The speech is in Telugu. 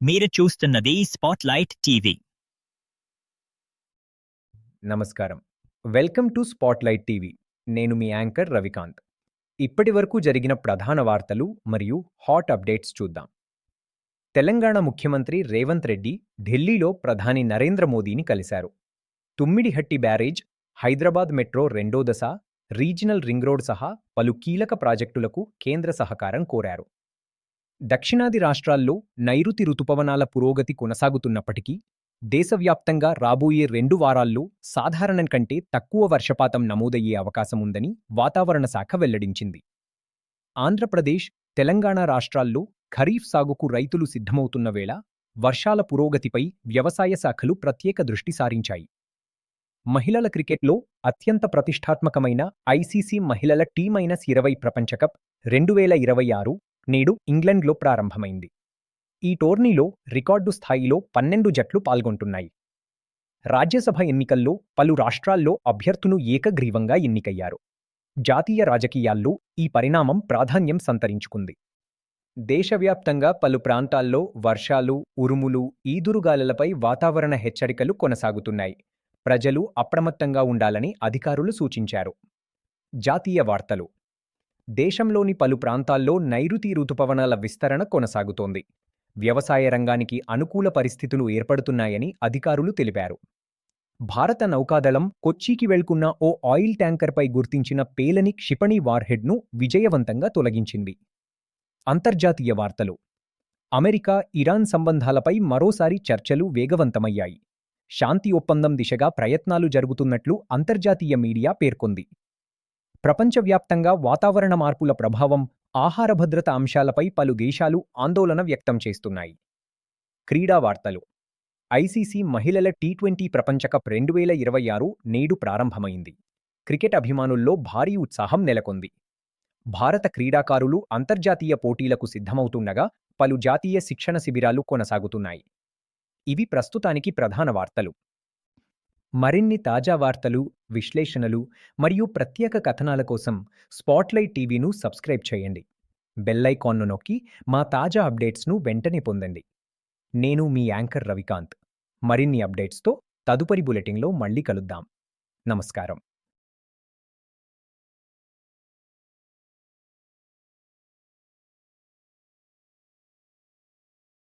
మీరు చూస్తున్నది స్పాట్లైట్ టీవీ. నమస్కారం. Welcome to spotlight TV. నేను మీ యాంకర్ రవికాంత్. ఇప్పటి వరకు జరిగిన ప్రధాన వార్తలు మరియు హాట్ అప్డేట్స్ చూద్దాం. తెలంగాణ ముఖ్యమంత్రి రేవంత్ రెడ్డి ఢిల్లీలో ప్రధాని నరేంద్ర మోదీని కలిశారు. తుమ్మిడిహట్టి బ్యారేజ్, హైదరాబాద్ మెట్రో రెండో దశ, రీజనల్ రింగ్ రోడ్ సహా పలు కీలక ప్రాజెక్టులకు కేంద్ర సహకారం కోరారు. దక్షిణాది రాష్ట్రాల్లో నైరుతి రుతుపవనాల పురోగతి కొనసాగుతున్నప్పటికీ దేశవ్యాప్తంగా రాబోయే 2 వారాల్లో సాధారణం కంటే తక్కువ వర్షపాతం నమోదయ్యే అవకాశముందని వాతావరణ శాఖ వెల్లడించింది. ఆంధ్రప్రదేశ్, తెలంగాణ రాష్ట్రాల్లో ఖరీఫ్ సాగుకు రైతులు సిద్ధమవుతున్న వేళ వర్షాల పురోగతిపై వ్యవసాయ శాఖలు ప్రత్యేక దృష్టి సారించాయి. మహిళల క్రికెట్లో అత్యంత ప్రతిష్టాత్మకమైన ఐసీసీ మహిళల T-20 ప్రపంచకప్ 2026 నేడు ఇంగ్లండ్లో ప్రారంభమైంది. ఈ టోర్నీలో రికార్డు స్థాయిలో 12 జట్లు పాల్గొంటున్నాయి. రాజ్యసభ ఎన్నికల్లో పలు రాష్ట్రాల్లో అభ్యర్థులు ఏకగ్రీవంగా ఎన్నికయ్యారు. జాతీయ రాజకీయాల్లో ఈ పరిణామం ప్రాధాన్యం సంతరించుకుంది. దేశవ్యాప్తంగా పలు ప్రాంతాల్లో వర్షాలు, ఉరుములు, ఈదురుగాలులపై వాతావరణ హెచ్చరికలు కొనసాగుతున్నాయి. ప్రజలు అప్రమత్తంగా ఉండాలని అధికారులు సూచించారు. జాతీయ వార్తలు. దేశంలోని పలు ప్రాంతాల్లో నైరుతి రుతుపవనాల విస్తరణ కొనసాగుతోంది. వ్యవసాయ రంగానికి అనుకూల పరిస్థితులు ఏర్పడుతున్నాయని అధికారులు తెలిపారు. భారత నౌకాదళం కొచ్చికి వెళ్తున్న ఓ ఆయిల్ ట్యాంకర్పై గుర్తించిన పేలని క్షిపణి వార్హెడ్ను విజయవంతంగా తొలగించింది. అంతర్జాతీయ వార్తలు. అమెరికా, ఇరాన్ సంబంధాలపై మరోసారి చర్చలు వేగవంతమయ్యాయి. శాంతి ఒప్పందం దిశగా ప్రయత్నాలు జరుగుతున్నట్లు అంతర్జాతీయ మీడియా పేర్కొంది. ప్రపంచవ్యాప్తంగా వాతావరణ మార్పుల ప్రభావం, ఆహార భద్రత అంశాలపై పలు దేశాలు ఆందోళన వ్యక్తం చేస్తున్నాయి. క్రీడా వార్తలు. ఐసీసీ మహిళల T20 ప్రపంచకప్ 2026 నేడు ప్రారంభమైంది. క్రికెట్ అభిమానుల్లో భారీ ఉత్సాహం నెలకొంది. భారత క్రీడాకారులు అంతర్జాతీయ పోటీలకు సిద్ధమవుతుండగా పలు జాతీయ శిక్షణ శిబిరాలు కొనసాగుతున్నాయి. ఇవి ప్రస్తుతానికి ప్రధాన వార్తలు. మరిన్ని తాజా వార్తలు, విశ్లేషణలు మరియు ప్రత్యేక కథనాల కోసం స్పాట్లైట్ టీవీను సబ్స్క్రైబ్ చేయండి. బెల్ ఐకాన్ను నొక్కి మా తాజా అప్డేట్స్ను వెంటనే పొందండి. నేను మీ యాంకర్ రవికాంత్. మరిన్ని అప్డేట్స్తో తదుపరి బులెటిన్లో మళ్ళీ కలుద్దాం. నమస్కారం.